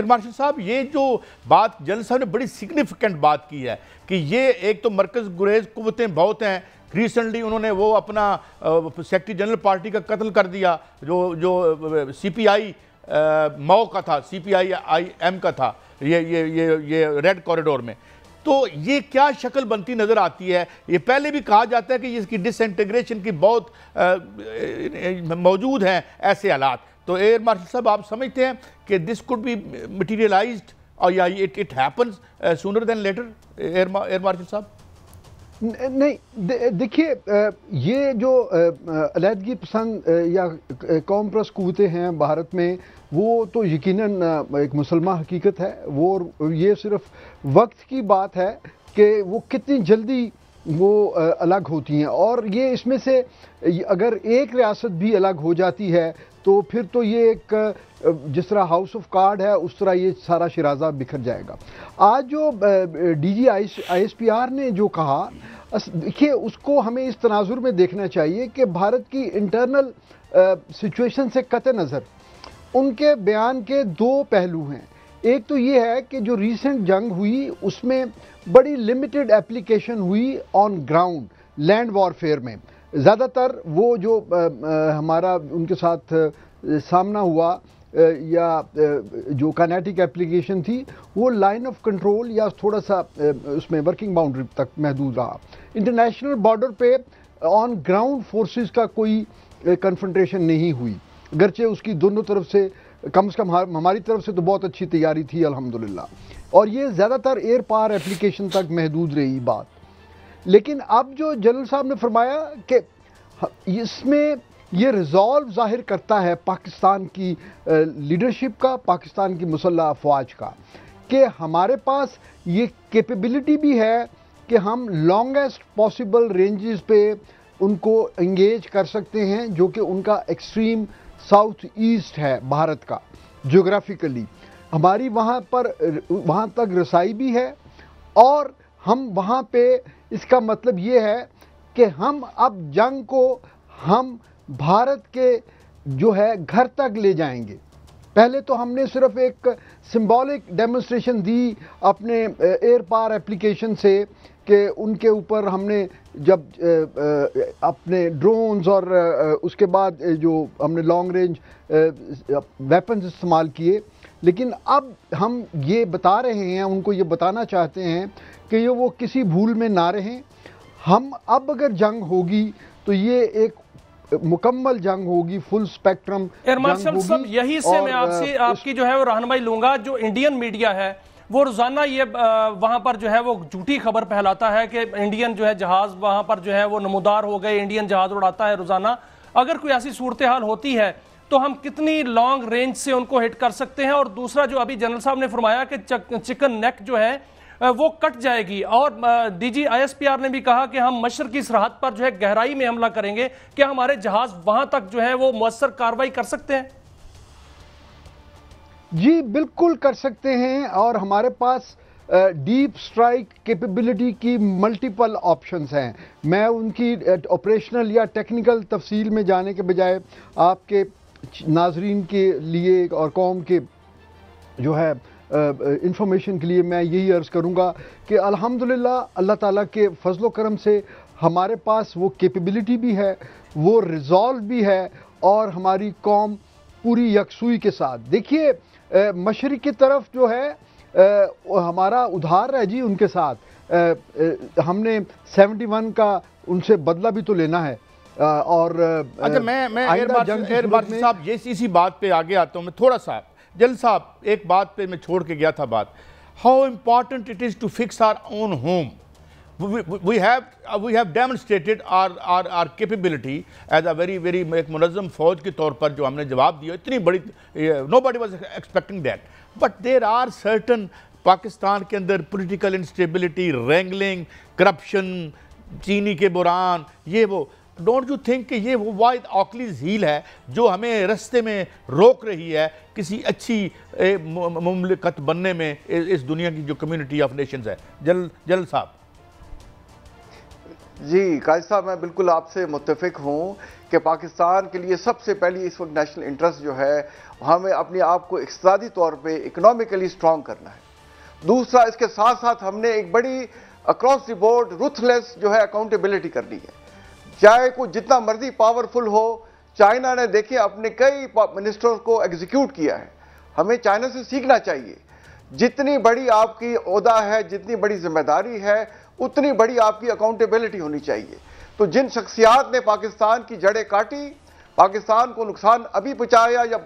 Martial صاحب یہ جو بات جنرل صاحب نے بڑی سگنیفیکنٹ بات کی ہے کہ یہ ایک تو مرکز گریز قوتیں بہت ہیں. ریسنٹلی انہوں نے وہ اپنا سیکرٹری جنرل پارٹی کا قتل کر دیا جو سی پی آئی ماؤ کا تھا, سی پی آئی ایم کا تھا یہ ریڈ کوریڈور میں. تو یہ کیا شکل بنتی نظر آتی ہے؟ یہ پہلے بھی کہا جاتا ہے کہ اس کی ڈس انٹیگریشن کی بہت موجود ہیں ایسے حالات. تو ایئر مارشل صاحب آپ سمجھتے ہیں کہ دس کوڈ بی مٹیریلائزڈ اور یا it happens sooner than later air marshal صاحب؟ نہیں دیکھیے, یہ جو علیحدگی پسند یا قوم پرست قوتیں ہیں بھارت میں, وہ تو یقیناً ایک مسلمہ حقیقت ہے. وہ یہ صرف وقت کی بات ہے کہ وہ کتنی جلدی وہ الگ ہوتی ہیں. اور یہ اس میں سے اگر ایک ریاست بھی الگ ہو جاتی ہے تو پھر تو یہ ایک جس طرح ہاؤس آف کارڈ ہے اس طرح یہ سارا شیرازہ بکھر جائے گا. آج جو D G I S P R نے جو کہا, دیکھیے اس کو ہمیں اس تناظر میں دیکھنا چاہیے کہ بھارت کی انٹرنل سچویشن سے قطع نظر ان کے بیان کے دو پہلو ہیں. ایک تو یہ ہے کہ جو ریسنٹ جنگ ہوئی اس میں بڑی لمیٹڈ اپلیکیشن ہوئی آن گراؤنڈ لینڈ وارفیئر میں. زیادہ تر وہ جو ہمارا ان کے ساتھ سامنا ہوا یا جو کائنیٹک اپلیکیشن تھی وہ لائن آف کنٹرول یا تھوڑا سا اس میں ورکنگ باؤنڈری تک محدود رہا. انٹرنیشنل بارڈر پہ آن گراؤنڈ فورسز کا کوئی کنفرنٹریشن نہیں ہوئی, اگرچہ اس کی دونوں طرف سے کم ہماری طرف سے تو بہت اچھی تیاری تھی الحمدللہ, اور یہ زیادہ تر ایئر پار اپلیکیشن تک محدود رہی بات. لیکن اب جو جنرل صاحب نے فرمایا کہ اس میں یہ ریزالو ظاہر کرتا ہے پاکستان کی لیڈرشپ کا, پاکستان کی مسلح افواج کا, کہ ہمارے پاس یہ کیپیبلٹی بھی ہے کہ ہم لانگیسٹ پاسبل رینجز پہ ان کو انگیج کر سکتے ہیں, جو کہ ان کا ایکسٹریم ساؤتھ ایسٹ ہے بھارت کا جغرافیکلی. ہماری وہاں تک رسائی بھی ہے, اور ہم وہاں پہ اس کا مطلب یہ ہے کہ ہم اب جنگ کو ہم بھارت کے جو ہے گھر تک لے جائیں گے. پہلے تو ہم نے صرف ایک سمبولک ڈیمونسٹریشن دی اپنے ایئر پار اپلیکیشن سے کہ ان کے اوپر ہم نے جب اپنے ڈرونز اور اس کے بعد جو ہم نے لانگ رینج ویپنز استعمال کیے. لیکن اب ہم یہ بتا رہے ہیں, ان کو یہ بتانا چاہتے ہیں کہ یہ وہ کسی بھول میں نہ رہیں. ہم اب اگر جنگ ہوگی تو یہ ایک مکمل جنگ ہوگی, فل سپیکٹرم جنگ ہوگی. یہی سے میں آپ کی جو ہے وہ رہنمائی لوں گا. جو انڈین میڈیا ہے وہ روزانہ یہ وہاں پر جو ہے وہ جھوٹی خبر پھیلاتا ہے کہ انڈین جو ہے جہاز وہاں پر جو ہے وہ نمودار ہو گئے, انڈین جہاز اڑاتا ہے روزانہ. اگر کوئی ایسی صورتحال ہوتی ہے تو ہم کتنی لانگ رینج سے ان کو ہٹ کر سکتے ہیں؟ اور دوسرا جو ابھی جنرل صاحب نے فرمایا کہ چکن نیک جو ہے وہ کٹ جائے گی, اور D G I S P R نے بھی کہا کہ ہم مشرقی سرحد پر جو ہے گہرائی میں حملہ کریں گے. کیا ہمارے جہاز وہاں تک جو ہے وہ مؤثر کارروائی کر سکتے ہیں؟ جی بالکل کر سکتے ہیں, اور ہمارے پاس ڈیپ سٹرائک کیپیبلٹی کی ملٹیپل آپشنز ہیں. میں ان کی آپریشنل یا ٹیکنیکل تفصیل میں جانے کے بجائے آپ کے ناظرین کے لیے اور قوم کے جو ہے انفارمیشن کے لیے میں یہی عرض کروں گا کہ الحمدللہ اللہ تعالیٰ کے فضل و کرم سے ہمارے پاس وہ کیپیبلٹی بھی ہے, وہ ریزالو بھی ہے, اور ہماری قوم پوری یکسوئی کے ساتھ. دیکھیے مشرق کی طرف جو ہے ہمارا ادھار ہے جی ان کے ساتھ. ہم نے 71 کا ان سے بدلہ بھی تو لینا ہے. اور اچھا میں ایئر مارشل صاحب یہ اسی بات پہ آگے آتا ہوں. میں تھوڑا سا جنرل صاحب ایک بات پہ میں چھوڑ کے گیا تھا بات, how important it is to fix our own home. we have demonstrated our capability as a very ایک منظم فوج کے طور پر جو ہم نے جواب دیا اتنی بڑی, nobody was expecting that. But there are certain Pakistan کے اندر political instability, wrangling, corruption, چینی کے بحران, یہ وہ. ڈونٹ یو تھنک کہ یہ وہ واحد آکلیز ہیل ہے جو ہمیں رستے میں روک رہی ہے کسی اچھی مملکت بننے میں اس دنیا کی جو کمیونٹی آف نیشنز ہے؟ جنرل صاحب جی قائد صاحب، میں بالکل آپ سے متفق ہوں کہ پاکستان کے لیے سب سے پہلی اس وقت نیشنل انٹرسٹ جو ہے، ہمیں اپنے آپ کو اقتصادی طور پہ اکنامکلی سٹرونگ کرنا ہے۔ دوسرا، اس کے ساتھ ساتھ ہم نے ایک بڑی اکراس دی بورڈ رuthless جو ہے اکاؤنٹیبلٹی کرنی ہے، چاہے کوئی جتنا مرضی پاورفل ہو۔ چائنا نے دیکھیں اپنے کئی منسٹرز کو ایگزیکیوٹ کیا ہے، ہمیں چائنا سے سیکھنا چاہیے۔ جتنی بڑی آپ کی عہدہ ہے، جتنی بڑی ذمہ داری ہے، اتنی بڑی آپ کی اکاؤنٹیبلٹی ہونی چاہیے۔ تو جن شخصیات نے پاکستان کی جڑیں کاٹی، پاکستان کو نقصان ابھی پہنچایا یا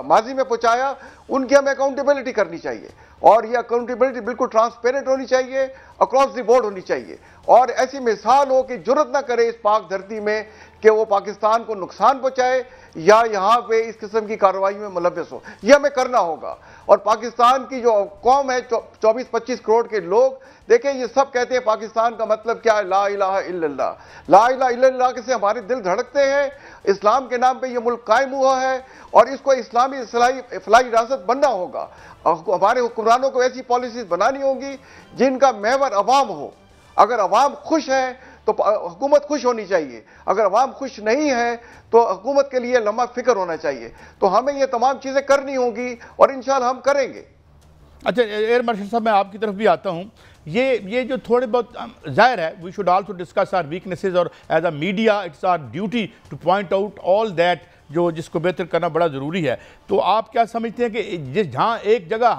ماضی میں پہنچایا، ان کی ہمیں اکاؤنٹیبلٹی کرنی چاہیے، اور یہ اکاؤنٹیبلٹی بالکل ٹرانسپیرنٹ ہونی چاہیے، اکراس دی بورڈ ہونی چاہیے، اور ایسی مثال ہو کہ جرت نہ کرے اس پاک دھرتی میں کہ وہ پاکستان کو نقصان پہنچائے یا یہاں پہ اس قسم کی کارروائی میں ملوث ہو۔ یہ ہمیں کرنا ہوگا۔ اور پاکستان کی جو قوم ہے 24-25 کروڑ کے لوگ، دیکھیں یہ سب کہتے ہیں پاکستان کا مطلب کیا ہے، لا الہ الا اللہ۔ لا الہ الا اللہ کے سے ہمارے دل دھڑکتے ہیں۔ اسلام کے نام پہ یہ ملک قائم ہوا ہے، اور اس کو اسلامی فلاحی ریاست بننا ہوگا۔ ہمارے حکمرانوں کو ایسی پالیسیز بنانی ہوں گی جن کا محور عوام ہو۔ اگر عوام خوش ہے تو حکومت خوش ہونی چاہیے، اگر عوام خوش نہیں ہے تو حکومت کے لیے لمحہ فکر ہونا چاہیے۔ تو ہمیں یہ تمام چیزیں کرنی ہوں گی، اور انشاءاللہ ہم کریں گے۔ اچھا ایئر مارشل صاحب، میں آپ کی طرف بھی آتا ہوں۔ یہ جو تھوڑے بہت ظاہر ہے، we should also discuss our weaknesses, اور as a media it's our duty to point out all that جس کو بہتر کرنا بڑا ضروری ہے۔ تو آپ کیا سمجھتے ہیں کہ جہاں ایک جگہ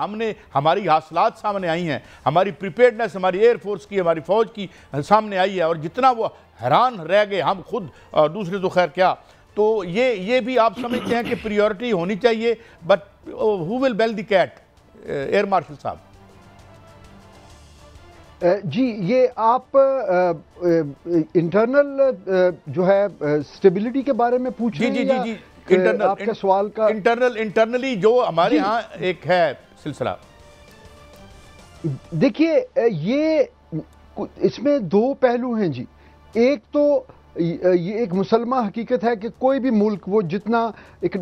ہماری حاصلات سامنے آئی ہیں، ہماری پریپیئرڈنس ہماری ایئر فورس کی، ہماری فوج کی سامنے آئی ہے، اور جتنا وہ حیران رہ گئے ہم خود، دوسرے تو خیر کیا، تو یہ بھی آپ سمجھتے ہیں کہ پریورٹی ہونی چاہیے، but who will bell the cat? Air marshal صاحب جی، یہ آپ انٹرنل جو ہے اسٹیبلٹی کے بارے میں پوچھ رہے ہیں؟ جی آپ کے سوال کا انٹرنلی جو ہمارے ہاں ایک ہے سلسلہ۔ دیکھیے، یہ اس میں دو پہلو ہیں جی۔ ایک تو یہ ایک مسلمہ حقیقت ہے کہ کوئی بھی ملک وہ جتنا ایک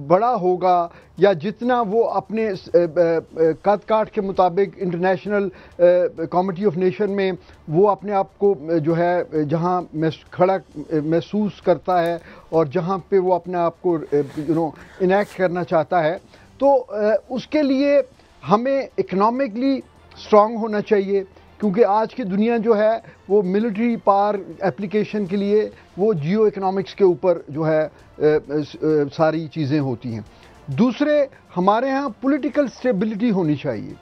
بڑا ہوگا یا جتنا وہ اپنے قد کاٹ کے مطابق انٹرنیشنل کمیٹی آف نیشن میں وہ اپنے آپ کو جو ہے جہاں کھڑا محسوس کرتا ہے اور جہاں پہ وہ اپنے آپ کو انیکٹ کرنا چاہتا ہے، تو اس کے لیے ہمیں اکنامکلی اسٹرانگ ہونا چاہیے، کیونکہ آج کی دنیا جو ہے وہ ملٹری پاور اپلیکیشن کے لیے وہ جیو اکنامکس کے اوپر جو ہے ساری چیزیں ہوتی ہیں۔ دوسرے، ہمارے ہاں پولیٹیکل سٹیبلٹی ہونی چاہیے،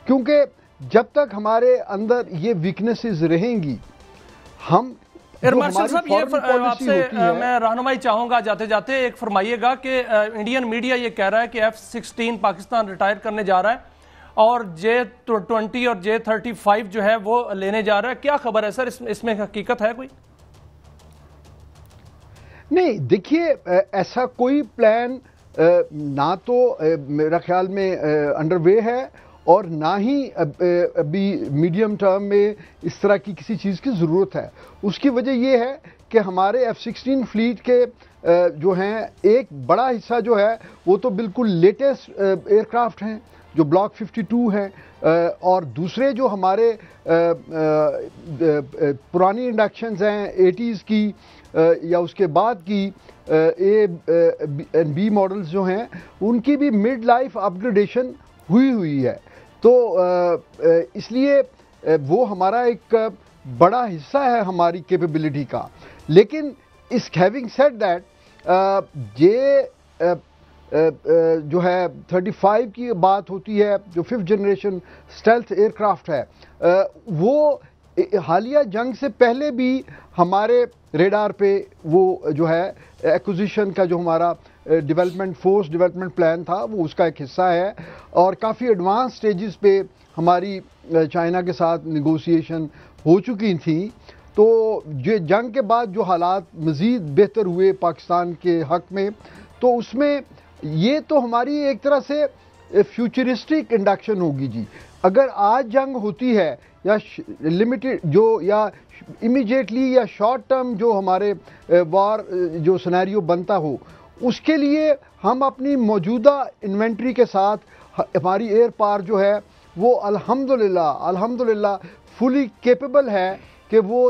کیونکہ جب تک ہمارے اندر یہ ویکنیسز رہیں گی، ہم مارشل صاحب یہ آپ سے میں رہنمائی چاہوں گا جاتے جاتے، ایک فرمائیے گا کہ انڈین میڈیا یہ کہہ رہا ہے کہ F-16 پاکستان ریٹائر کرنے جا رہا ہے اور J-20 اور J-35 جو ہے وہ لینے جا رہا ہے، کیا خبر ہے سر؟ اس میں حقیقت ہے کوئی؟ نہیں، دیکھیے ایسا کوئی پلان نہ تو میرا خیال میں انڈر وے ہے، اور نہ ہی ابھی میڈیم ٹرم میں اس طرح کی کسی چیز کی ضرورت ہے۔ اس کی وجہ یہ ہے کہ ہمارے F-16 فلیٹ کے جو ہیں ایک بڑا حصہ جو ہے وہ تو بالکل لیٹسٹ ایئر کرافٹ ہیں جو بلاک 52 ہیں، اور دوسرے جو ہمارے پرانی انڈکشنز ہیں 80s کی یا اس کے بعد کی A-B ماڈلز جو ہیں، ان کی بھی مڈ لائف اپ گریڈیشن ہوئی ہے۔ تو اس لیے وہ ہمارا ایک بڑا حصہ ہے ہماری کیپیبلٹی کا۔ لیکن اس ہیونگ سیڈ دیٹ، یہ جو ہے 35 کی بات ہوتی ہے جو 5th generation stealth year craft ہے، وہ حالیہ جنگ سے پہلے بھی ہمارے ریڈار پہ وہ جو ہے ایکوزیشن کا جو ہمارا فورس ڈیولپمنٹ پلان تھا وہ اس کا ایک حصہ ہے، اور کافی ایڈوانس سٹیجز پہ ہماری چائنا کے ساتھ نیگوسیشن ہو چکی تھیں۔ تو یہ جنگ کے بعد جو حالات مزید بہتر ہوئے پاکستان کے حق میں، تو اس میں یہ تو ہماری ایک طرح سے فیوچرسٹک انڈکشن ہوگی جی۔ اگر آج جنگ ہوتی ہے یا لمیٹڈ یا امیجیٹلی یا شارٹ ٹرم جو ہمارے وار جو سینیریو بنتا ہو، اس کے لیے ہم اپنی موجودہ انوینٹری کے ساتھ ہماری ایئر پاور جو ہے وہ الحمدللہ فلی کیپیبل ہے کہ وہ